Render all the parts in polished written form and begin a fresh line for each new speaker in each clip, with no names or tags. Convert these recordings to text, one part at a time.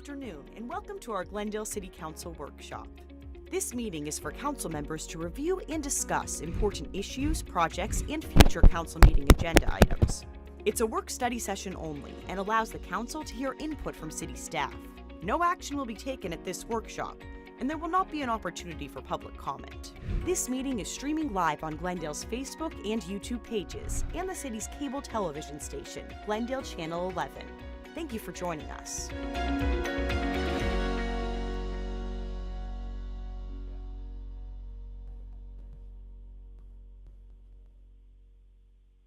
afternoon, and welcome to our Glendale City Council workshop. This meeting is for council members to review and discuss important issues, projects, and future council meeting agenda items. It's a work-study session only and allows the council to hear input from city staff. No action will be taken at this workshop, and there will not be an opportunity for public comment. This meeting is streaming live on Glendale's Facebook and YouTube pages and the city's cable television station, Glendale Channel 11. Thank you for joining us.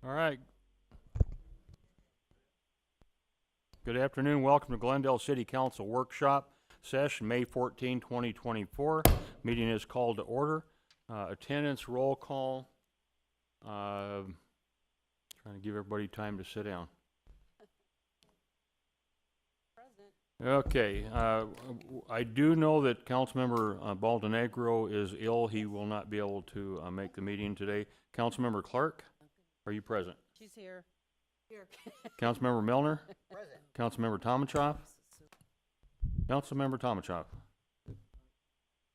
All right. Good afternoon. Welcome to Glendale City Council Workshop Session, May 14, 2024. Meeting is called to order. Attendance roll call. Trying to give everybody time to sit down. Okay, I do know that Councilmember Baldenegro is ill. He will not be able to make the meeting today. Councilmember Clark, are you present?
She's here. Here.
Councilmember Milner?
Present.
Councilmember Tomachoff? Councilmember Tomachoff?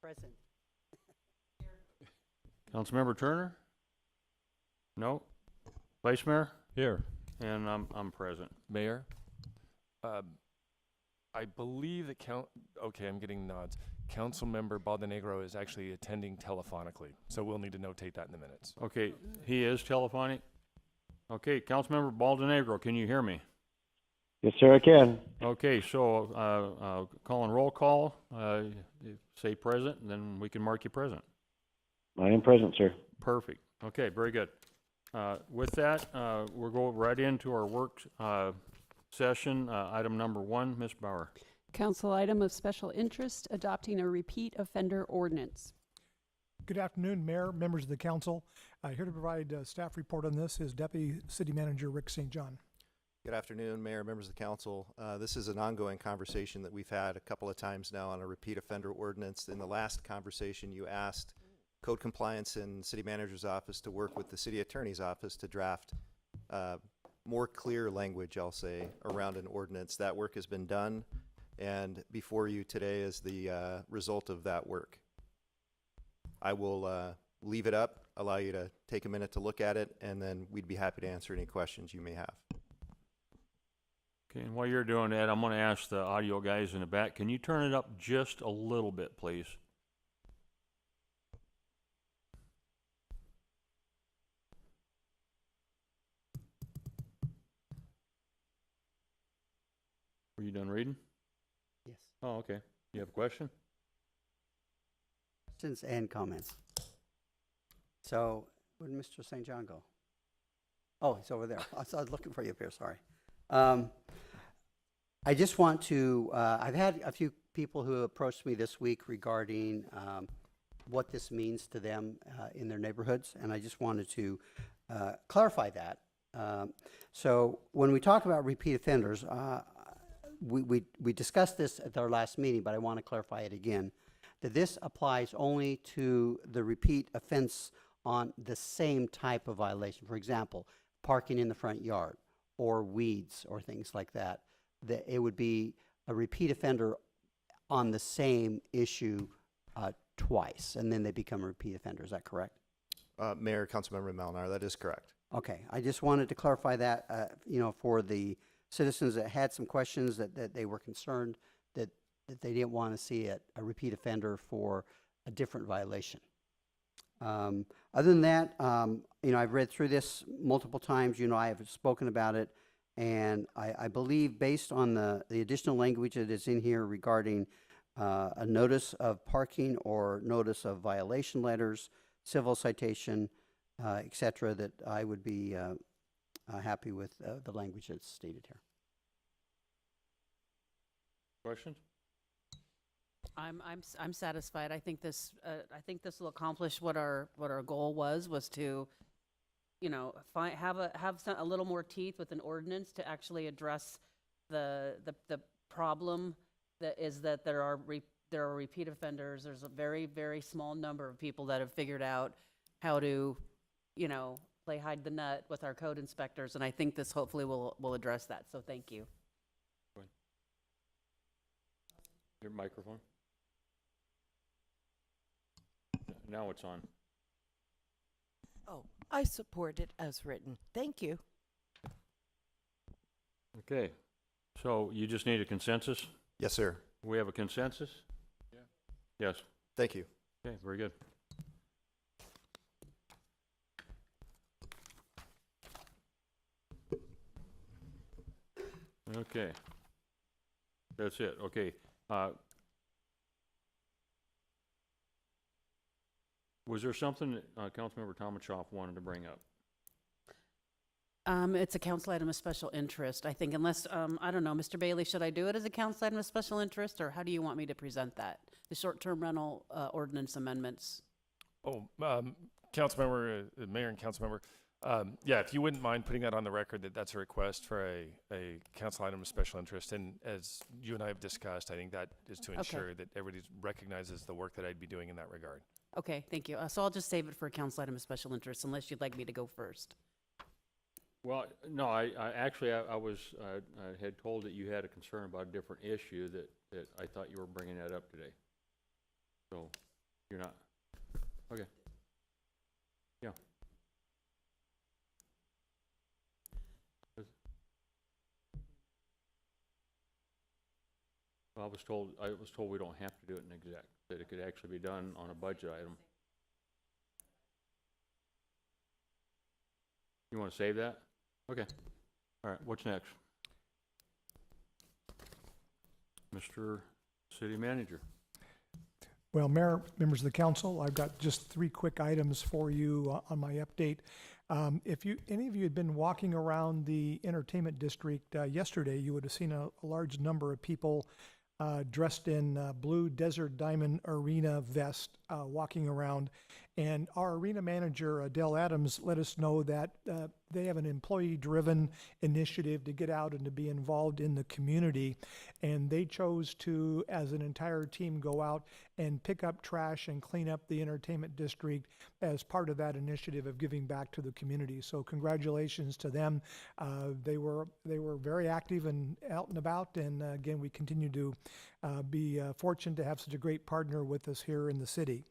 Present.
Councilmember Turner? No? Vice Mayor?
Here.
And I'm present.
Mayor, I believe that I'm getting nods. Councilmember Baldenegro is actually attending telephonically, so we'll need to notate that in the minutes.
Okay, he is telephonic? Okay, Councilmember Baldenegro, can you hear me?
Yes, sir, I can.
Okay, so calling roll call, say present, and then we can mark you present.
I am present, sir.
Perfect. Okay, very good. With that, we'll go right into our work session. Item number 1, Ms. Bauer.
Council item of special interest, adopting a repeat offender ordinance.
Good afternoon, Mayor, members of the council. Here to provide a staff report on this is Deputy City Manager Rick St. John.
Good afternoon, Mayor, members of the council. This is an ongoing conversation that we've had a couple of times now on a repeat offender ordinance. In the last conversation, you asked Code Compliance and City Manager's Office to work with the City Attorney's Office to draft more clear language, I'll say, around an ordinance. That work has been done, and before you today is the result of that work. I will leave it up, allow you to take a minute to look at it, and then we'd be happy to answer any questions you may have.
Okay, and while you're doing that, I'm going to ask the audio guys in the back, can you turn it up just a little bit, please? Were you done reading?
Yes.
Oh, okay. You have a question?
Questions and comments. So, where did Mr. St. John go? Oh, he's over there. I was looking for you up here, sorry. I just want to, I've had a few people who approached me this week regarding what this means to them in their neighborhoods, and I just wanted to clarify that. So when we talk about repeat offenders, we discussed this at our last meeting, but I want to clarify it again, that this applies only to the repeat offense on the same type of violation. For example, parking in the front yard or weeds or things like that. That it would be a repeat offender on the same issue twice, and then they become a repeat offender. Is that correct?
Mayor, Councilmember Malnar, that is correct.
Okay, I just wanted to clarify that, for the citizens that had some questions that they were concerned that they didn't want to see a repeat offender for a different violation. Other than that, I've read through this multiple times. I have spoken about it, and I believe based on the additional language that is in here regarding a notice of parking or notice of violation letters, civil citation, etc., that I would be happy with the language that's stated here.
Questions?
I'm satisfied. I think this will accomplish what our goal was to, have a little more teeth with an ordinance to actually address the problem that is that there are repeat offenders. There's a very, very small number of people that have figured out how to, play hide the nut with our code inspectors, and I think this hopefully will address that. So thank you.
Your microphone? Now it's on.
Oh, I support it as written. Thank you.
Okay, so you just need a consensus?
Yes, sir.
We have a consensus?
Yeah.
Yes.
Thank you.
Okay, very good. Okay. That's it, okay. Was there something that Councilmember Tomachoff wanted to bring up?
It's a council item of special interest, I think, unless, I don't know, Mr. Bailey, should I do it as a council item of special interest, or how do you want me to present that? The short-term rental ordinance amendments.
Oh, Councilmember, Mayor and Councilmember, yeah, if you wouldn't mind putting that on the record, that that's a request for a council item of special interest. And as you and I have discussed, I think that is to ensure that everybody recognizes the work that I'd be doing in that regard.
Okay, thank you. So I'll just save it for a council item of special interest, unless you'd like me to go first.
Well, no, I actually, I was, I had told that you had a concern about a different issue that I thought you were bringing that up today. So, you're not, okay. Yeah. Well, I was told we don't have to do it in exec, that it could actually be done on a budget item. You want to save that? Okay. All right, what's next? Mr. City Manager.
Well, Mayor, members of the council, I've got just 3 quick items for you on my update. If any of you had been walking around the entertainment district yesterday, you would have seen a large number of people dressed in blue Desert Diamond Arena vest walking around. And our arena manager, Adele Adams, let us know that they have an employee-driven initiative to get out and to be involved in the community. And they chose to, as an entire team, go out and pick up trash and clean up the entertainment district as part of that initiative of giving back to the community. So congratulations to them. They were very active and out and about. And again, we continue to be fortunate to have such a great partner with us here in the city.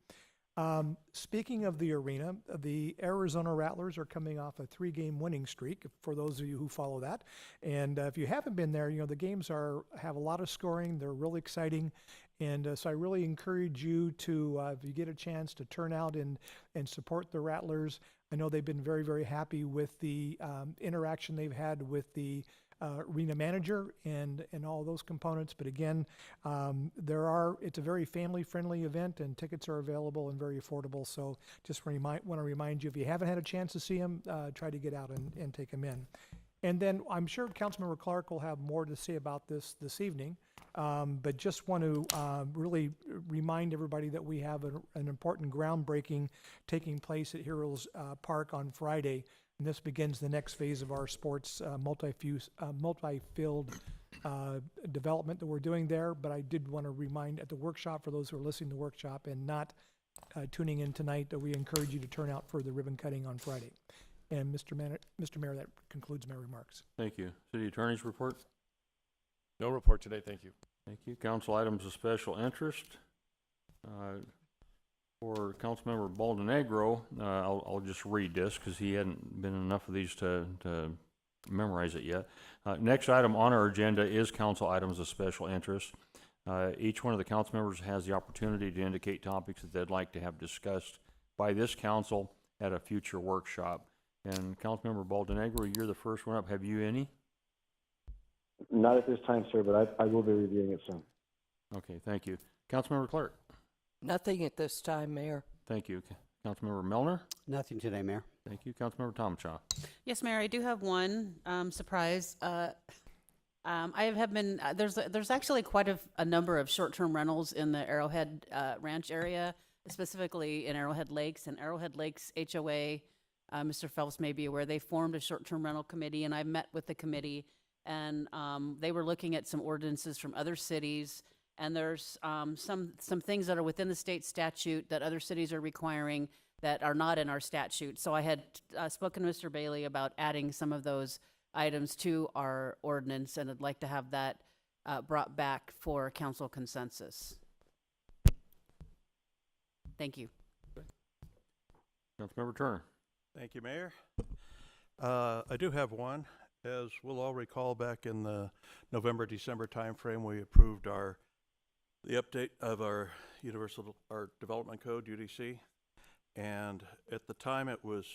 Speaking of the arena, the Arizona Rattlers are coming off a 3-game winning streak, for those of you who follow that. And if you haven't been there, the games have a lot of scoring. They're really exciting. And so I really encourage you to, if you get a chance, to turn out and support the Rattlers. I know they've been very, very happy with the interaction they've had with the arena manager and all those components. But again, it's a very family-friendly event, and tickets are available and very affordable. So just want to remind you, if you haven't had a chance to see them, try to get out and take them in. And then I'm sure Councilmember Clark will have more to say about this evening. But just want to really remind everybody that we have an important groundbreaking taking place at Heroes Park on Friday. And this begins the next phase of our sports multi-field development that we're doing there. But I did want to remind at the workshop, for those who are listening to the workshop and not tuning in tonight, that we encourage you to turn out for the ribbon cutting on Friday. And Mr. Mayor, that concludes my remarks.
Thank you. City Attorney's report?
No report today, thank you.
Thank you. Council items of special interest. For Councilmember Baldenegro, I'll just read this because he hadn't been in enough of these to memorize it yet. Next item on our agenda is council items of special interest. Each one of the council members has the opportunity to indicate topics that they'd like to have discussed by this council at a future workshop. And Councilmember Baldenegro, you're the first one up. Have you any?
Not at this time, sir, but I will be reviewing it soon.
Okay, thank you. Councilmember Clark?
Nothing at this time, Mayor.
Thank you. Councilmember Melner?
Nothing today, Mayor.
Thank you. Councilmember Tomachoff?
Yes, Mayor, I do have one surprise. I have been, there's actually quite a number of short-term rentals in the Arrowhead Ranch area, specifically in Arrowhead Lakes. And Arrowhead Lakes HOA, Mr. Phelps may be aware, they formed a short-term rental committee, and I met with the committee, and they were looking at some ordinances from other cities. And there's some things that are within the state statute that other cities are requiring that are not in our statute. So I had spoken to Mr. Bailey about adding some of those items to our ordinance, and I'd like to have that brought back for council consensus. Thank you.
Councilmember Turner.
Thank you, Mayor. I do have one. As we'll all recall, back in the November, December timeframe, we approved the update of our Development Code, UDC. And at the time, it was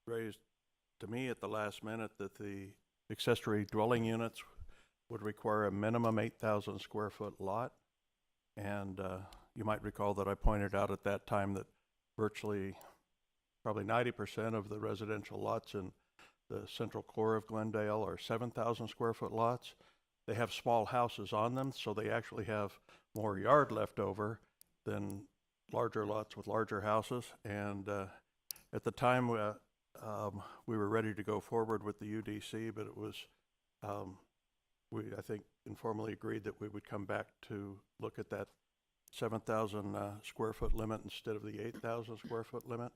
raised to me at the last minute that the accessory dwelling units would require a minimum 8,000 square foot lot. And you might recall that I pointed out at that time that virtually probably 90% of the residential lots in the central core of Glendale are 7,000 square foot lots. They have small houses on them, so they actually have more yard left over than larger lots with larger houses. And at the time, we were ready to go forward with the UDC, but it was, we, I think, informally agreed that we would come back to look at that 7,000 square foot limit instead of the 8,000 square foot limit.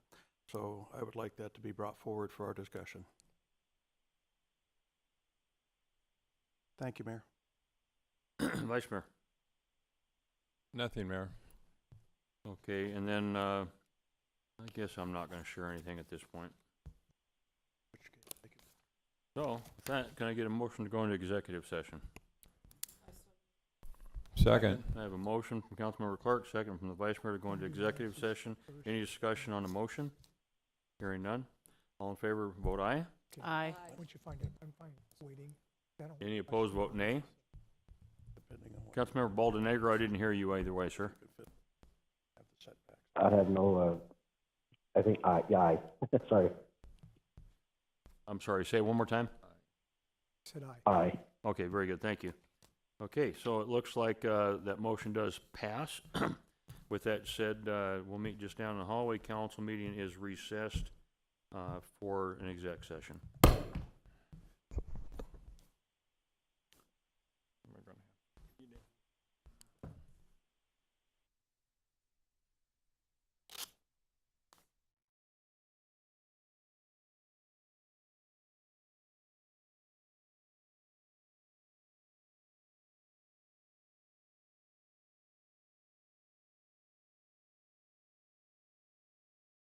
So I would like that to be brought forward for our discussion. Thank you, Mayor.
Vice Mayor.
Nothing, Mayor.
Okay, and then I guess I'm not going to share anything at this point. So, with that, can I get a motion to go into executive session?
Second.
I have a motion from Councilmember Clark, second from the Vice Mayor to go into executive session. Any discussion on the motion? Hearing none. All in favor, vote aye.
Aye.
Once you find it, I'm fine waiting.
Any opposed, vote nay.
Depending on what
Councilmember Baldenegro, I didn't hear you either way, sir.
have the setbacks.
I have no, I think, aye. Sorry,
I'm sorry, say it one more time.
Said aye.
aye.
Okay, very good, thank you. Okay, so it looks like that motion does pass. With that said, we'll meet just down in the hallway. Council meeting is recessed for an exec session.